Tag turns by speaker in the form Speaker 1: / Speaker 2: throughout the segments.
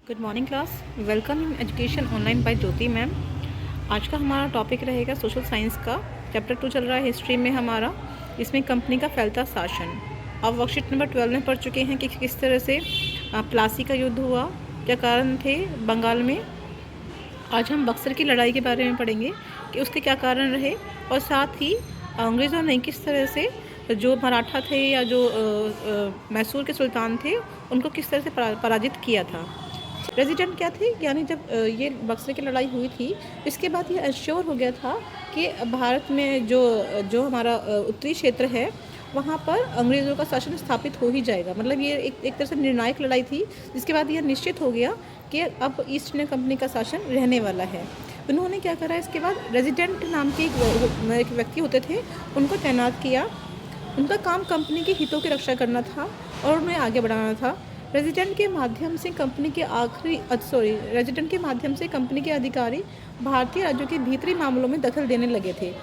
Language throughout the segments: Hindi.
Speaker 1: Good morning class. Welcome in education online by Jyoti ma'am. आज का हमारा टॉपिक रहेगा सोशल साइंस का। चैप्टर 2 चल रहा है हिस्ट्री में हमारा। इसमें कंपनी का फैलता शासन। अब वर्कशीट नंबर 12 में पढ़ चुके हैं कि किस तरह से प्लासी का युद्ध हुआ, क्या कारण थे बंगाल में। आज हम बक्सर की लड़ाई के बारे में पढ़ेंगे कि उसके क्या कारण रहे, और साथ ही अंग्रेज़ों ने किस तरह से जो मराठा थे या जो मैसूर के सुल्तान थे उनको किस तरह से पराजित किया था। रेजिडेंट क्या थे, यानी जब ये बक्सर की लड़ाई हुई थी इसके बाद ये एश्योर हो गया था कि भारत में जो जो हमारा उत्तरी क्षेत्र है वहाँ पर अंग्रेज़ों का शासन स्थापित हो ही जाएगा। मतलब ये एक तरह से निर्णायक लड़ाई थी, जिसके बाद यह निश्चित हो गया कि अब ईस्ट इंडिया कंपनी का शासन रहने वाला है। उन्होंने क्या करा, इसके बाद रेजिडेंट नाम के एक व्यक्ति होते थे, उनको तैनात किया। उनका काम कंपनी के हितों की रक्षा करना था और उन्हें आगे बढ़ाना था। रेजिडेंट के माध्यम से कंपनी के कंपनी के अधिकारी भारतीय राज्यों के भीतरी मामलों में दखल देने लगे थे।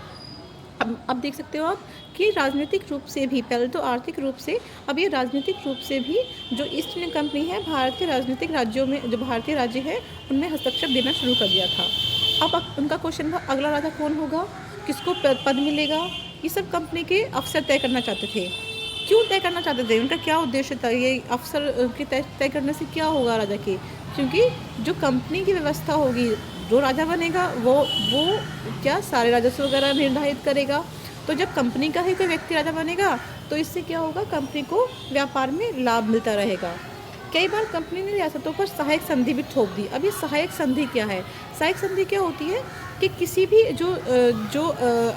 Speaker 1: अब देख सकते हो आप कि राजनीतिक रूप से भी, पहले तो आर्थिक रूप से, अब ये राजनीतिक रूप से भी जो ईस्ट इंडिया कंपनी है भारत के राजनीतिक राज्यों में, जो भारतीय राज्य है उनमें हस्तक्षेप देना शुरू कर दिया था। अब उनका क्वेश्चन था अगला राजा कौन होगा, किसको पद मिलेगा, ये सब कंपनी के अफसर तय करना चाहते थे। क्यों तय करना चाहते थे, उनका क्या उद्देश्य था, ये अफसर के तय करने से क्या होगा राजा के। क्योंकि जो कंपनी की व्यवस्था होगी, जो राजा बनेगा वो क्या सारे राजस्व वगैरह निर्धारित करेगा। तो जब कंपनी का ही कोई व्यक्ति राजा बनेगा तो इससे क्या होगा, कंपनी को व्यापार में लाभ मिलता रहेगा। कई बार कंपनी ने रियासतों पर सहायक संधि भी थोप दी। अभी सहायक संधि क्या है, सहायक संधि क्या होती है कि किसी भी जो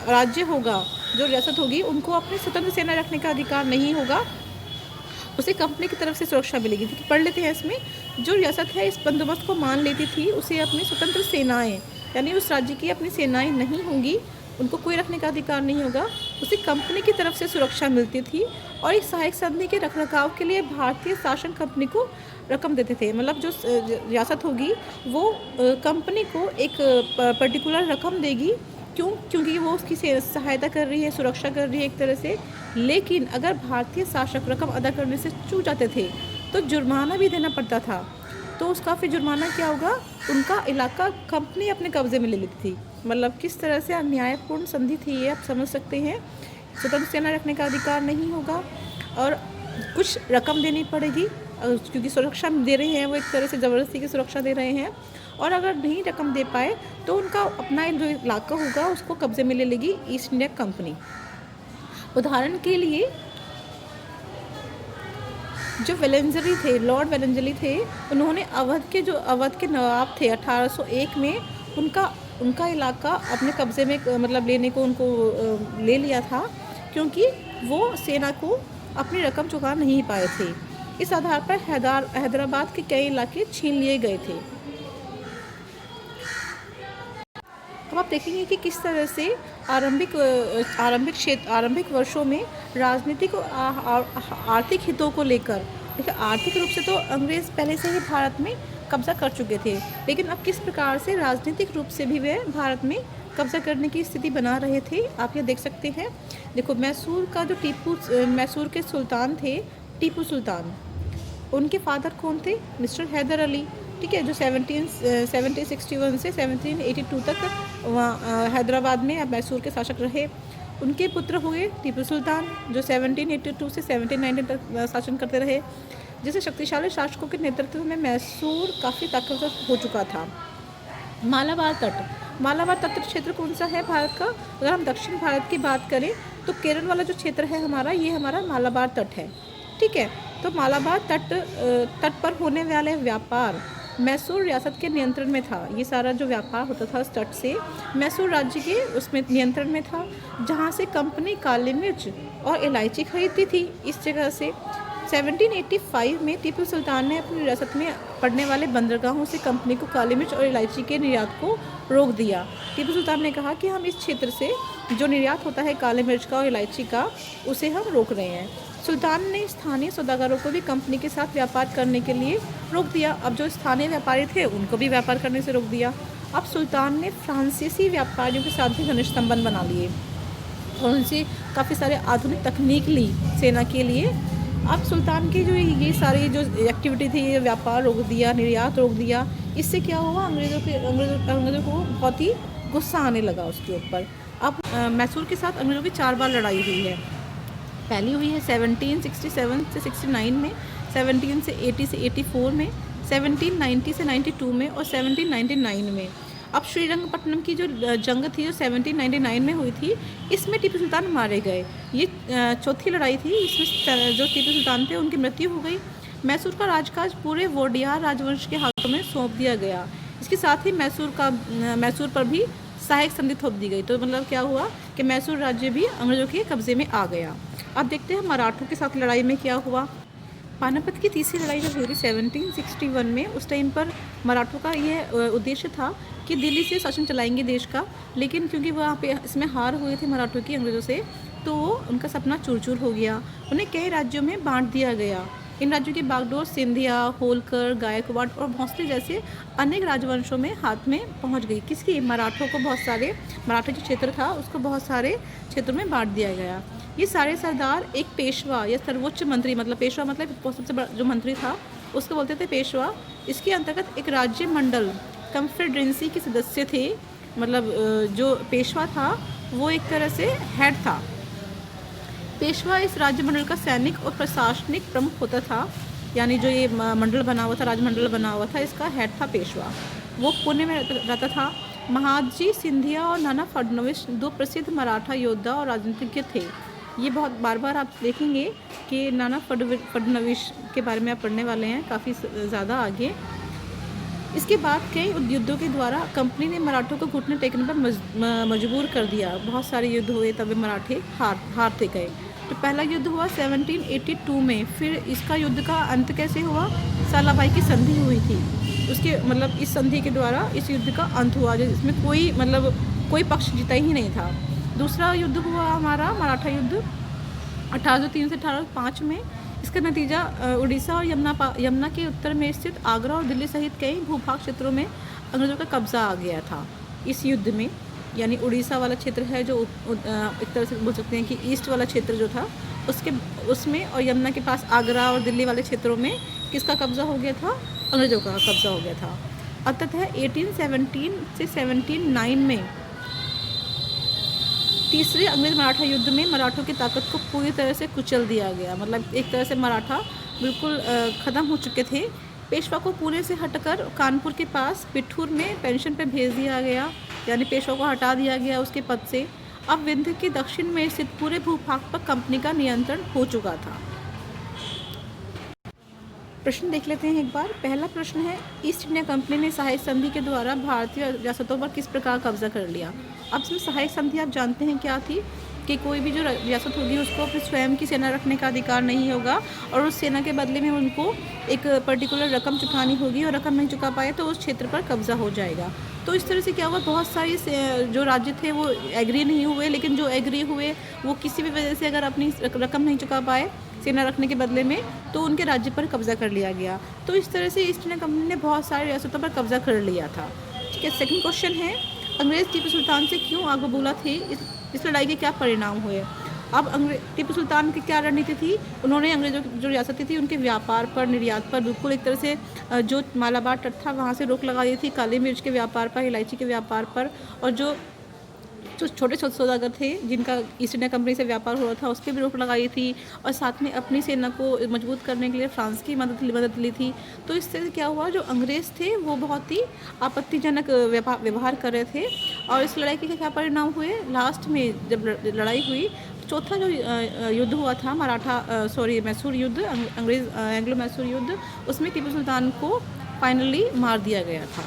Speaker 1: राज्य होगा, जो रियासत होगी, उनको अपनी स्वतंत्र सेना रखने का अधिकार नहीं होगा, उसे कंपनी की तरफ से सुरक्षा मिलेगी। क्योंकि पढ़ लेते हैं इसमें, जो रियासत है इस बंदोबस्त को मान लेती थी, उसे अपनी स्वतंत्र सेनाएं, यानी उस राज्य की अपनी सेनाएं नहीं होंगी, उनको कोई रखने का अधिकार नहीं होगा, उसे कंपनी की तरफ से सुरक्षा मिलती थी। और इस सहायक संधि के रखरखाव के लिए भारतीय शासन कंपनी को रकम देते थे। मतलब जो रियासत होगी वो कंपनी को एक पर्टिकुलर रकम देगी। क्योंकि वो उसकी सहायता कर रही है, सुरक्षा कर रही है एक तरह से। लेकिन अगर भारतीय शासक रकम अदा करने से चूक जाते थे तो जुर्माना भी देना पड़ता था। तो उसका फिर जुर्माना क्या होगा, उनका इलाका कंपनी अपने कब्जे में ले लेती थी। मतलब किस तरह से अन्यायपूर्ण संधि थी ये आप समझ सकते हैं। स्वतंत्र सेना रखने का अधिकार नहीं होगा और कुछ रकम देनी पड़ेगी, क्योंकि सुरक्षा दे रहे हैं, वो एक तरह से ज़बरदस्ती की सुरक्षा दे रहे हैं। और अगर नहीं रकम दे पाए तो उनका अपना जो इलाका होगा उसको कब्जे में ले लेगी ईस्ट इंडिया कंपनी। उदाहरण के लिए जो वेलेंजली थे, लॉर्ड वेलेंजली थे, उन्होंने अवध के नवाब थे 1801 में, उनका इलाका अपने कब्जे में मतलब लेने को उनको ले लिया था, क्योंकि वो सेना को अपनी रकम चुका नहीं पाए थे। इस आधार पर हैदराबाद के कई इलाके छीन लिए गए थे। अब आप देखेंगे कि किस तरह से आरंभिक वर्षों में राजनीतिक और आर्थिक हितों को लेकर, देखिए आर्थिक रूप से तो अंग्रेज़ पहले से ही भारत में कब्जा कर चुके थे, लेकिन अब किस प्रकार से राजनीतिक रूप से भी वे भारत में कब्जा करने की स्थिति बना रहे थे, आप ये देख सकते हैं। देखो मैसूर के सुल्तान थे टीपू सुल्तान, उनके फादर कौन थे, मिस्टर हैदर अली, ठीक है, जो 1761 से 1782 तक वहाँ हैदराबाद में मैसूर के शासक रहे। उनके पुत्र हुए टीपू सुल्तान, जो 1782 से 1790 तक शासन करते रहे। जैसे शक्तिशाली शासकों के नेतृत्व में मैसूर काफ़ी ताकतवर हो चुका था। मालाबार तट क्षेत्र कौन सा है भारत का, अगर हम दक्षिण भारत की बात करें तो केरल वाला जो क्षेत्र है हमारा, ये हमारा मालाबार तट है, ठीक है। तो मालाबार तट पर होने वाले व्यापार मैसूर रियासत के नियंत्रण में था। ये सारा जो व्यापार होता था उस तट से मैसूर राज्य के उसमें नियंत्रण में था, जहाँ से कंपनी काली मिर्च और इलायची खरीदती थी। इस जगह से 1785 में टीपू सुल्तान ने अपनी रियासत में पड़ने वाले बंदरगाहों से कंपनी को काली मिर्च और इलायची के निर्यात को रोक दिया। टीपू सुल्तान ने कहा कि हम इस क्षेत्र से जो निर्यात होता है काली मिर्च का और इलायची का, उसे हम रोक रहे हैं। सुल्तान ने स्थानीय सौदागरों को भी कंपनी के साथ व्यापार करने के लिए रोक दिया। अब जो स्थानीय व्यापारी थे उनको भी व्यापार करने से रोक दिया। अब सुल्तान ने फ्रांसीसी व्यापारियों के साथ भी घनिष्ठ संबंध बना लिए और उनसे काफ़ी सारे आधुनिक तकनीक ली सेना के लिए। अब सुल्तान की जो ये सारी जो एक्टिविटी थी, ये व्यापार रोक दिया, निर्यात रोक दिया, इससे क्या हुआ, अंग्रेज़ों को बहुत ही गुस्सा आने लगा उसके ऊपर। अब मैसूर के साथ अंग्रेज़ों की 4 बार लड़ाई हुई है। पहली हुई है 1767 से 69 में, 17 से 80 से 84 में, 1790 से 92 में और 1799 में। अब श्रीरंगपट्टनम की जो जंग थी, जो 1799 में हुई थी, इसमें टीपू सुल्तान मारे गए। ये चौथी लड़ाई थी, इसमें जो टीपू सुल्तान थे उनकी मृत्यु हो गई। मैसूर का राजकाज पूरे वोडियार राजवंश के हाथों में सौंप दिया गया। इसके साथ ही मैसूर पर भी सहायक संधि थोप दी गई। तो मतलब क्या हुआ कि मैसूर राज्य भी अंग्रेज़ों के कब्ज़े में आ गया। अब देखते हैं मराठों के साथ लड़ाई में क्या हुआ। पानीपत की तीसरी लड़ाई जब हुई थी 1761 में, उस टाइम पर मराठों का यह उद्देश्य था कि दिल्ली से शासन चलाएंगे देश का, लेकिन क्योंकि वहाँ पे इसमें हार हुई थी मराठों की अंग्रेज़ों से, तो उनका सपना चूर चूर हो गया। उन्हें कई राज्यों में बांट दिया गया। इन राज्यों की बागडोर सिंधिया, होलकर, गायकवाड़ और भोंसले जैसे अनेक राजवंशों में हाथ में पहुंच गई। किसकी? मराठों को बहुत सारे, मराठा जो क्षेत्र था उसको बहुत सारे क्षेत्रों में बांट दिया गया। ये सारे सरदार एक पेशवा या सर्वोच्च मंत्री, मतलब पेशवा मतलब सबसे बड़ा जो मंत्री था उसको बोलते थे पेशवा, इसके अंतर्गत एक राज्य मंडल कन्फेडरेंसी के सदस्य थे। मतलब जो पेशवा था वो एक तरह से हेड था। पेशवा इस राज्य मंडल का सैनिक और प्रशासनिक प्रमुख होता था। यानी जो ये मंडल बना हुआ था, राजमंडल बना हुआ था, इसका हेड था पेशवा। वो पुणे में रहता था। महादजी सिंधिया और नाना फडणवीस 2 प्रसिद्ध मराठा योद्धा और राजनीतिज्ञ थे। ये बहुत बार बार आप देखेंगे कि नाना फडणवीस के बारे में आप पढ़ने वाले हैं काफ़ी ज़्यादा आगे। इसके बाद कई युद्धों के द्वारा कंपनी ने मराठों को घुटने टेकने पर मजबूर कर दिया। बहुत सारे युद्ध हुए, तब मराठे हारते गए। तो पहला युद्ध हुआ 1782 में। फिर इसका युद्ध का अंत कैसे हुआ? सालाबाई की संधि हुई थी, उसके मतलब इस संधि के द्वारा इस युद्ध का अंत हुआ, जिसमें कोई पक्ष जीता ही नहीं था। दूसरा युद्ध हुआ हमारा मराठा युद्ध 1803 से 1805 में। इसका नतीजा उड़ीसा और यमुना के उत्तर में स्थित आगरा और दिल्ली सहित कई भूभाग क्षेत्रों में अंग्रेज़ों का कब्जा आ गया था इस युद्ध में। यानी उड़ीसा वाला क्षेत्र है जो एक तरह से बोल सकते हैं कि ईस्ट वाला क्षेत्र जो था उसमें, और यमुना के पास आगरा और दिल्ली वाले क्षेत्रों में किसका कब्जा हो गया था? अंग्रेज़ों का कब्जा हो गया था। अतः 1817 से 1709 में तीसरे अंग्रेज़ मराठा युद्ध में मराठों की ताकत को पूरी तरह से कुचल दिया गया। मतलब एक तरह से मराठा बिल्कुल ख़त्म हो चुके थे। पेशवा को पुणे से हटकर कानपुर के पास पिठूर में पेंशन पर भेज दिया गया। यानी पेशवा को हटा दिया गया उसके पद से। अब विंध्य के दक्षिण में स्थित पूरे भूभाग पर कंपनी का नियंत्रण हो चुका था। प्रश्न देख लेते हैं एक बार। पहला प्रश्न है, ईस्ट इंडिया कंपनी ने सहायक संधि के द्वारा भारतीय रियासतों पर किस प्रकार कब्जा कर लिया? अब इसमें सहायक संधि आप जानते हैं क्या थी कि कोई भी जो रियासत होगी उसको अपनी स्वयं की सेना रखने का अधिकार नहीं होगा, और उस सेना के बदले में उनको एक पर्टिकुलर रकम चुकानी होगी, और रकम नहीं चुका पाए तो उस क्षेत्र पर कब्जा हो जाएगा। तो इस तरह से क्या हुआ, बहुत सारी जो राज्य थे वो एग्री नहीं हुए, लेकिन जो एग्री हुए वो किसी भी वजह से अगर अपनी रकम नहीं चुका पाए सेना रखने के बदले में, तो उनके राज्य पर कब्जा कर लिया गया। तो इस तरह से ईस्ट इंडिया कंपनी ने बहुत सारी रियासतों पर कब्जा कर लिया था। ठीक है। सेकंड क्वेश्चन है, अंग्रेज़ टीपू सुल्तान से क्यों आग बबूला थे? इस लड़ाई के क्या परिणाम हुए? अब टीपू सुल्तान की क्या रणनीति थी? उन्होंने अंग्रेज़ों की जो रियासतें थी उनके व्यापार पर, निर्यात पर बिल्कुल एक तरह से जो मालाबार तट था वहाँ से रोक लगा दी थी। काली मिर्च के व्यापार पर, इलायची के व्यापार पर, और जो छोटे सौदागर थे जिनका ईस्ट इंडिया कंपनी से व्यापार हो रहा था उस पर भी रोक लगाई थी, और साथ में अपनी सेना को मजबूत करने के लिए फ्रांस की मदद ली थी। तो इससे क्या हुआ, जो अंग्रेज़ थे वो बहुत ही आपत्तिजनक व्यवहार कर रहे थे। और इस लड़ाई के क्या परिणाम हुए? लास्ट में जब लड़ाई हुई, चौथा जो युद्ध हुआ था मैसूर युद्ध, एंग्लो मैसूर युद्ध, उसमें टीपू सुल्तान को फाइनली मार दिया गया था।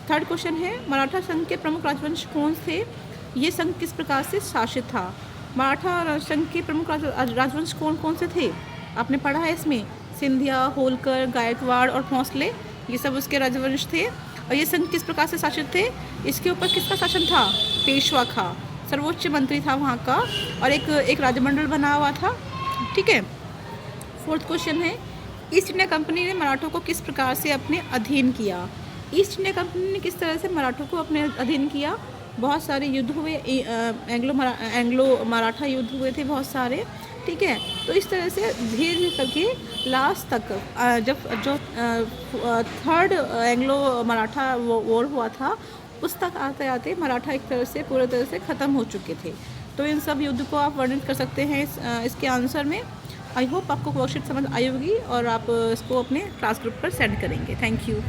Speaker 1: थर्ड क्वेश्चन है, मराठा संघ के प्रमुख राजवंश कौन थे? ये संघ किस प्रकार से शासित था? मराठा संघ के प्रमुख राजवंश कौन कौन से थे? आपने पढ़ा है इसमें, सिंधिया, होलकर, गायकवाड़ और भोंसले, ये सब उसके राजवंश थे। और ये संघ किस प्रकार से शासित थे? इसके ऊपर किसका शासन था? पेशवा का, सर्वोच्च मंत्री था वहाँ का, और एक राजमंडल बना हुआ था। ठीक है। फोर्थ क्वेश्चन है, ईस्ट इंडिया कंपनी ने मराठों को किस प्रकार से अपने अधीन किया? ईस्ट इंडिया कंपनी ने किस तरह से मराठों को अपने अधीन किया? बहुत सारे युद्ध हुए, एंग्लो मराठा युद्ध हुए थे बहुत सारे। ठीक है। तो इस तरह से धीरे धीरे करके लास्ट तक जब जो थर्ड एंग्लो मराठा वॉर हुआ था उस तक आते आते मराठा एक तरह से पूरी तरह से ख़त्म हो चुके थे। तो इन सब युद्ध को आप वर्णित कर सकते हैं इसके आंसर में। आई होप आपको वर्कशीट समझ आई होगी और आप इसको अपने क्लास ग्रुप पर सेंड करेंगे। Thank you.